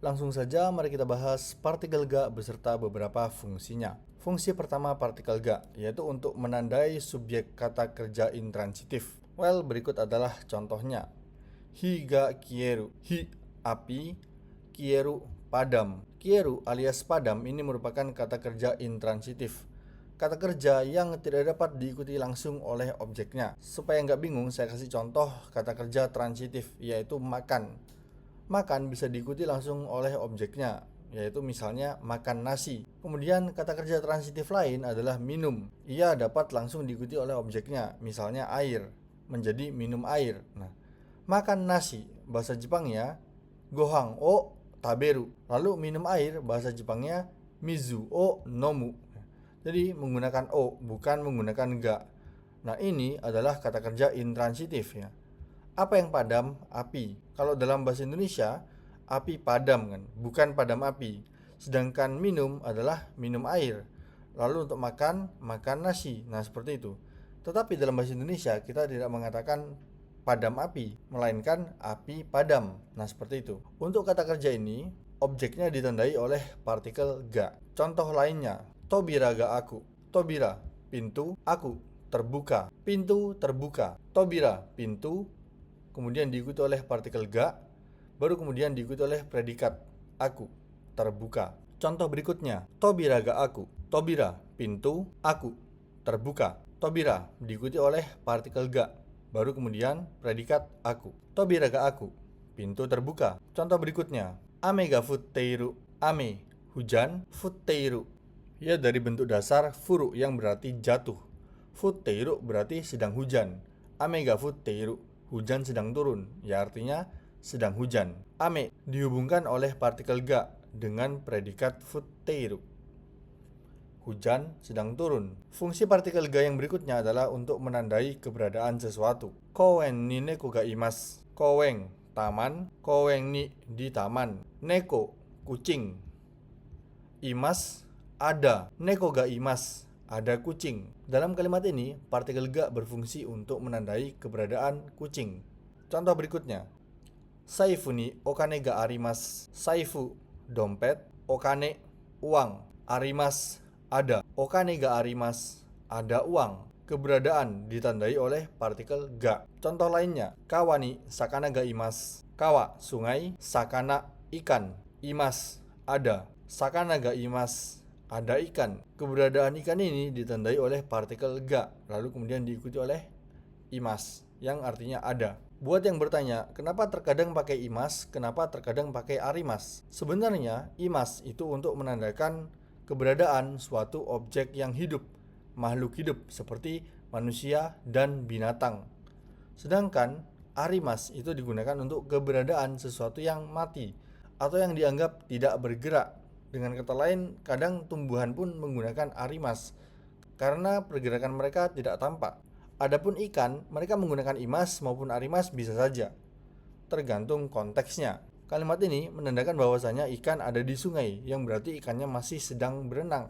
Langsung saja mari kita bahas partikel ga beserta beberapa fungsinya. Fungsi pertama partikel ga yaitu untuk menandai subjek kata kerja intransitif. Well, berikut adalah contohnya. Hi ga kieru. Hi api, kieru padam. Kieru alias padam ini merupakan kata kerja intransitif. Kata kerja yang tidak dapat diikuti langsung oleh objeknya. Supaya nggak bingung, saya kasih contoh kata kerja transitif, yaitu makan. Makan bisa diikuti langsung oleh objeknya, yaitu misalnya makan nasi. Kemudian kata kerja transitif lain adalah minum. Ia dapat langsung diikuti oleh objeknya, misalnya air, menjadi minum air. Nah, makan nasi, bahasa Jepangnya gohang o taberu. Lalu minum air, bahasa Jepangnya mizu o nomu. Jadi menggunakan o, bukan menggunakan ga. Nah, ini adalah kata kerja intransitif ya. Apa yang padam? Api. Kalau dalam bahasa Indonesia, api padam kan, bukan padam api. Sedangkan minum adalah minum air. Lalu untuk makan, makan nasi. Nah, seperti itu. Tetapi dalam bahasa Indonesia kita tidak mengatakan padam api, melainkan api padam. Nah, seperti itu. Untuk kata kerja ini, objeknya ditandai oleh partikel ga. Contoh lainnya, tobira ga aku. Tobira, pintu, aku, terbuka. Pintu terbuka. Tobira, pintu, kemudian diikuti oleh partikel ga, baru kemudian diikuti oleh predikat aku, terbuka. Contoh berikutnya, tobira ga aku. Tobira, pintu, aku, terbuka. Tobira diikuti oleh partikel ga, baru kemudian predikat aku. Tobira ga aku, pintu terbuka. Contoh berikutnya, ame ga futteiru. Ame, hujan, futteiru. Ya, dari bentuk dasar furu yang berarti jatuh. Futteiru berarti sedang hujan. Ame ga futteiru, hujan sedang turun, ya artinya sedang hujan. Ame dihubungkan oleh partikel ga dengan predikat futteiru, hujan sedang turun. Fungsi partikel ga yang berikutnya adalah untuk menandai keberadaan sesuatu. Kouen ni neko ga imasu. Kouen, taman. Kouen ni, di taman. Neko, kucing. Imas, ada. Neko ga imasu, ada kucing. Dalam kalimat ini, partikel ga berfungsi untuk menandai keberadaan kucing. Contoh berikutnya, saifu ni okane ga arimasu. Saifu, dompet. Okane, uang. Arimasu, ada. Okane ga arimasu, ada uang. Keberadaan ditandai oleh partikel ga. Contoh lainnya, kawa ni sakana ga imasu. Kawa, sungai. Sakana, ikan. Imasu, ada. Sakana ga imasu, ada ikan. Keberadaan ikan ini ditandai oleh partikel ga, lalu kemudian diikuti oleh imas, yang artinya ada. Buat yang bertanya, kenapa terkadang pakai imas, kenapa terkadang pakai arimas? Sebenarnya, imas itu untuk menandakan keberadaan suatu objek yang hidup, makhluk hidup seperti manusia dan binatang. Sedangkan arimas itu digunakan untuk keberadaan sesuatu yang mati atau yang dianggap tidak bergerak. Dengan kata lain, kadang tumbuhan pun menggunakan arimas karena pergerakan mereka tidak tampak. Adapun ikan, mereka menggunakan imas maupun arimas bisa saja, tergantung konteksnya. Kalimat ini menandakan bahwasanya ikan ada di sungai, yang berarti ikannya masih sedang berenang,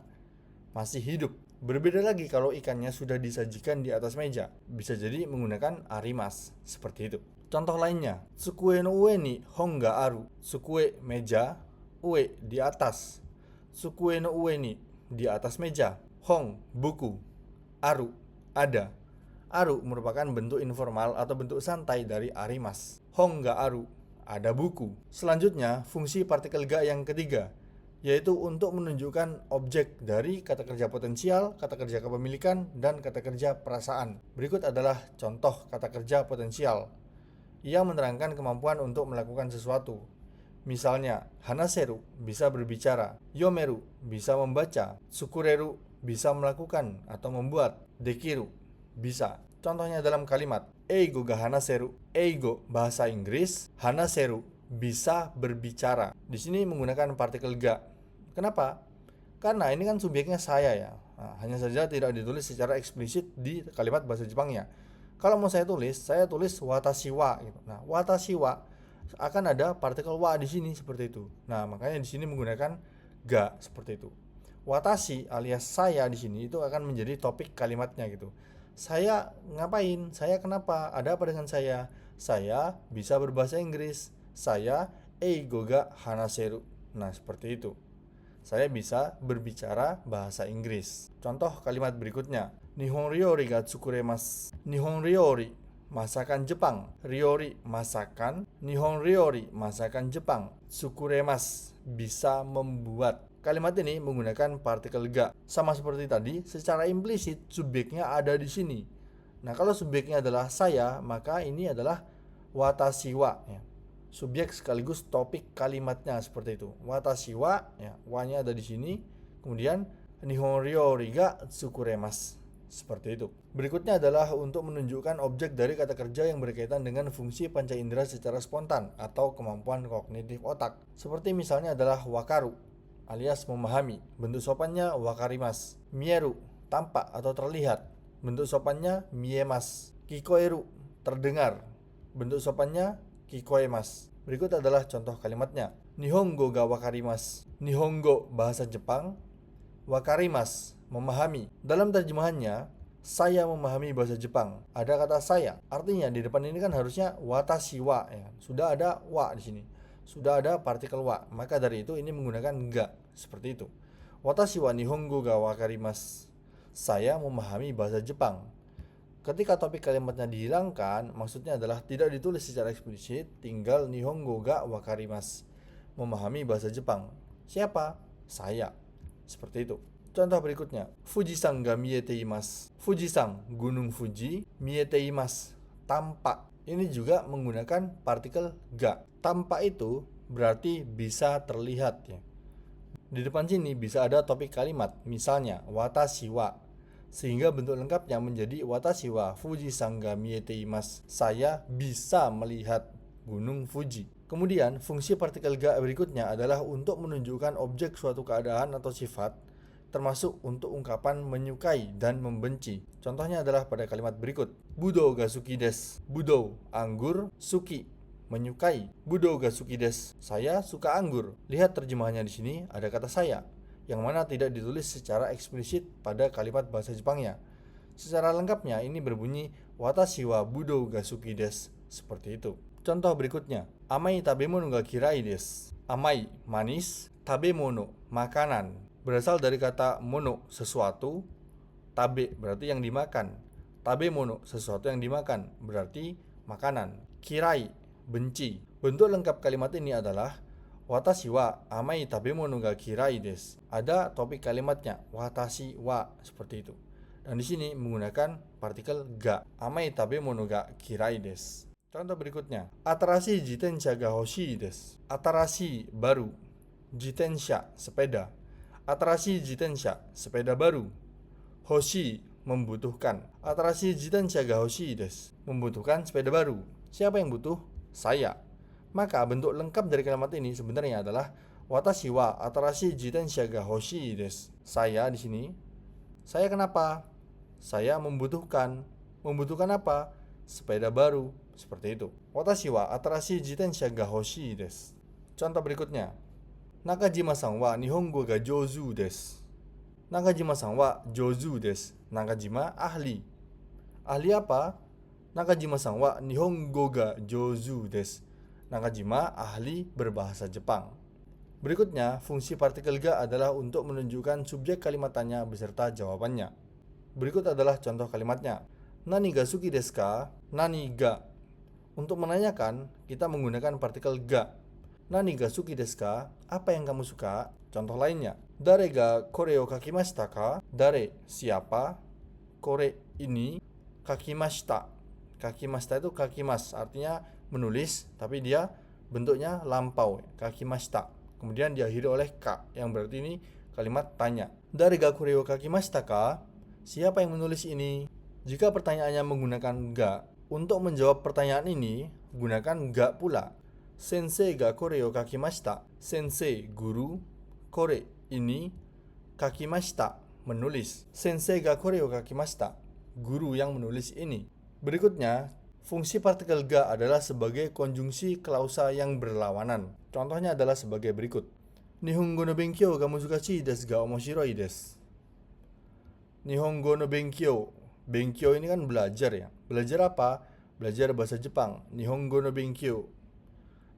masih hidup. Berbeda lagi kalau ikannya sudah disajikan di atas meja, bisa jadi menggunakan arimas, seperti itu. Contoh lainnya, tsukue no ue ni hon ga aru. Tsukue, meja. Ue, di atas. Tsukue no ue ni, di atas meja. Hon, buku. Aru, ada. Aru merupakan bentuk informal atau bentuk santai dari arimas. Hon ga aru, ada buku. Selanjutnya, fungsi partikel ga yang ketiga, yaitu untuk menunjukkan objek dari kata kerja potensial, kata kerja kepemilikan, dan kata kerja perasaan. Berikut adalah contoh kata kerja potensial. Ia menerangkan kemampuan untuk melakukan sesuatu. Misalnya, hanaseru bisa berbicara, yomeru bisa membaca, tsukureru bisa melakukan atau membuat, dekiru bisa. Contohnya dalam kalimat, eigo ga hanaseru. Eigo bahasa Inggris, hanaseru bisa berbicara. Di sini menggunakan partikel ga. Kenapa? Karena ini kan subjeknya saya ya. Nah, hanya saja tidak ditulis secara eksplisit di kalimat bahasa Jepangnya. Kalau mau saya tulis watashi wa gitu. Nah, watashi wa akan ada partikel wa di sini seperti itu. Nah, makanya di sini menggunakan ga seperti itu. Watashi alias saya di sini itu akan menjadi topik kalimatnya gitu. Saya ngapain? Saya kenapa? Ada apa dengan saya? Saya bisa berbahasa Inggris. Saya Eigo ga hanaseru. Nah, seperti itu. Saya bisa berbicara bahasa Inggris. Contoh kalimat berikutnya. Nihon ryori ga tsukuremasu. Nihon ryori, masakan Jepang. Ryori, masakan. Nihon ryori, masakan Jepang. Tsukuremasu, bisa membuat. Kalimat ini menggunakan partikel ga. Sama seperti tadi, secara implisit subjeknya ada di sini. Nah, kalau subjeknya adalah saya, maka ini adalah watashi wa, ya. Subjek sekaligus topik kalimatnya seperti itu. Watashi wa, ya, wa-nya ada di sini. Kemudian nihon ryori ga tsukuremasu. Seperti itu. Berikutnya adalah untuk menunjukkan objek dari kata kerja yang berkaitan dengan fungsi panca indera secara spontan atau kemampuan kognitif otak. Seperti misalnya adalah wakaru alias memahami. Bentuk sopannya wakarimasu. Mieru, tampak atau terlihat. Bentuk sopannya miemasu. Kikoeru, terdengar. Bentuk sopannya kikoemasu. Berikut adalah contoh kalimatnya. Nihongo ga wakarimasu. Nihongo, bahasa Jepang. Wakarimasu, memahami. Dalam terjemahannya, saya memahami bahasa Jepang. Ada kata saya. Artinya di depan ini kan harusnya watashi wa, ya. Sudah ada wa di sini. Sudah ada partikel wa. Maka dari itu ini menggunakan ga. Seperti itu. Watashi wa nihongo ga wakarimasu. Saya memahami bahasa Jepang. Ketika topik kalimatnya dihilangkan, maksudnya adalah tidak ditulis secara eksplisit, tinggal nihongo ga wakarimasu. Memahami bahasa Jepang. Siapa? Saya. Seperti itu. Contoh berikutnya. Fujisan ga miete imasu. Fujisan, gunung Fuji, miete imasu, tampak. Ini juga menggunakan partikel ga. Tampak itu berarti bisa terlihat, ya. Di depan sini bisa ada topik kalimat, misalnya watashi wa. Sehingga bentuk lengkapnya menjadi watashi wa Fujisan ga miete imasu. Saya bisa melihat gunung Fuji. Kemudian fungsi partikel ga berikutnya adalah untuk menunjukkan objek suatu keadaan atau sifat, termasuk untuk ungkapan menyukai dan membenci. Contohnya adalah pada kalimat berikut. Budo ga suki desu. Budo, anggur. Suki, menyukai. Budo ga suki desu. Saya suka anggur. Lihat terjemahannya di sini ada kata saya, yang mana tidak ditulis secara eksplisit pada kalimat bahasa Jepangnya. Secara lengkapnya ini berbunyi watashi wa budo ga suki desu. Seperti itu. Contoh berikutnya. Amai tabemono ga kirai desu. Amai, manis. Tabemono, makanan. Berasal dari kata mono, sesuatu. Tabe, berarti yang dimakan. Tabemono, sesuatu yang dimakan, berarti makanan. Kirai, benci. Bentuk lengkap kalimat ini adalah watashi wa amai tabemono ga kirai desu. Ada topik kalimatnya, watashi wa, seperti itu. Dan di sini menggunakan partikel ga. Amai tabemono ga kirai desu. Contoh berikutnya. Atarashii jitensha ga hoshii desu. Atarashii, baru. Jitensha, sepeda. Atarashii jitensha, sepeda baru. Hoshii, membutuhkan. Atarashii jitensha ga hoshii desu. Membutuhkan sepeda baru. Siapa yang butuh? Saya. Maka bentuk lengkap dari kalimat ini sebenarnya adalah watashi wa atarashii jitensha ga hoshii desu. Saya di sini. Saya kenapa? Saya membutuhkan. Membutuhkan apa? Sepeda baru. Seperti itu. Watashi wa atarashii jitensha ga hoshii desu. Contoh berikutnya. Nakajima-san wa nihongo ga jouzu desu. Nakajima-san wa jouzu desu. Nakajima, ahli. Ahli apa? Nakajima-san wa nihongo ga jouzu desu. Nakajima, ahli berbahasa Jepang. Berikutnya, fungsi partikel ga adalah untuk menunjukkan subjek kalimat tanya beserta jawabannya. Berikut adalah contoh kalimatnya. Nani ga suki desu ka? Nani ga. Untuk menanyakan, kita menggunakan partikel ga. Nani ga suki desu ka? Apa yang kamu suka? Contoh lainnya. Dare ga kore o kakimashita ka? Dare, siapa? Kore, ini. Kakimashita. Kakimashita itu kakimas, artinya menulis, tapi dia bentuknya lampau. Kakimashita. Kemudian diakhiri oleh ka, yang berarti ini kalimat tanya. Dare ga kore o kakimashita ka? Siapa yang menulis ini? Jika pertanyaannya menggunakan ga, untuk menjawab pertanyaan ini, gunakan ga pula. Sensei ga kore o kakimashita. Sensei, guru. Kore, ini. Kakimashita, menulis. Sensei ga kore o kakimashita. Guru yang menulis ini. Berikutnya, fungsi partikel ga adalah sebagai konjungsi klausa yang berlawanan. Contohnya adalah sebagai berikut. Nihongo no benkyou ga musukashi desu ga omoshiroi desu. Nihongo no benkyou. Benkyou ini kan belajar, ya. Belajar apa? Belajar bahasa Jepang. Nihongo no benkyou.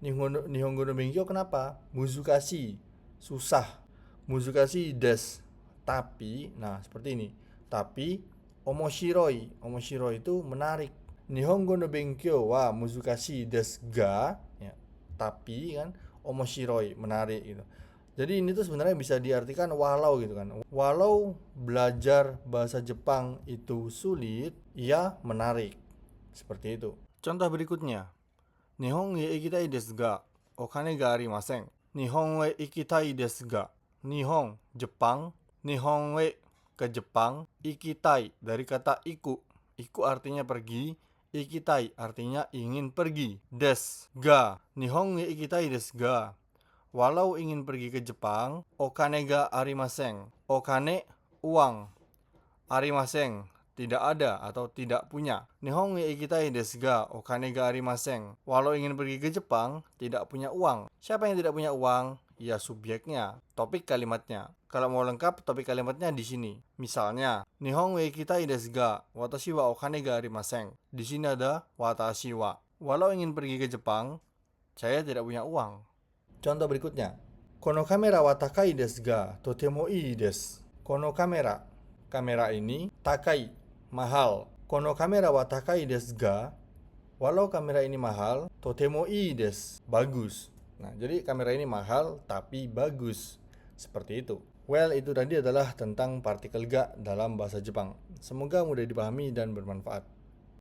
Nihongo no Benkyou kenapa? Muzukashi, susah. Muzukashi desu. Tapi, nah seperti ini. Tapi, omoshiroi. Omoshiroi itu menarik. Nihongo no Benkyou wa muzukashi desu ga, ya. Tapi kan, omoshiroi, menarik gitu. Jadi ini tuh sebenarnya bisa diartikan walau gitu kan. Walau belajar bahasa Jepang itu sulit, ia menarik. Seperti itu. Contoh berikutnya. Nihon e ikitai desu ga, okane ga arimasen. Nihon e ikitai desu ga. Nihon, Jepang. Nihon e, ke Jepang. Ikitai, dari kata iku. Iku artinya pergi. Ikitai artinya ingin pergi. Des, ga. Nihon e ikitai desu ga. Walau ingin pergi ke Jepang, okane ga arimasen. Okane, uang. Arimasen, tidak ada atau tidak punya. Nihon e ikitai desu ga okane ga arimasen. Walau ingin pergi ke Jepang, tidak punya uang. Siapa yang tidak punya uang? Ya subjeknya, topik kalimatnya. Kalau mau lengkap, topik kalimatnya di sini. Misalnya, Nihon e ikitai desu ga watashi wa okane ga arimasen. Di sini ada watashi wa. Walau ingin pergi ke Jepang, saya tidak punya uang. Contoh berikutnya. Kono kamera wa takai desu ga totemo ii desu. Kono kamera. Kamera ini takai, mahal. Kono kamera wa takai desu ga, walau kamera ini mahal, totemo ii desu, bagus. Nah, jadi kamera ini mahal tapi bagus. Seperti itu. Well, itu tadi adalah tentang partikel ga dalam bahasa Jepang. Semoga mudah dipahami dan bermanfaat.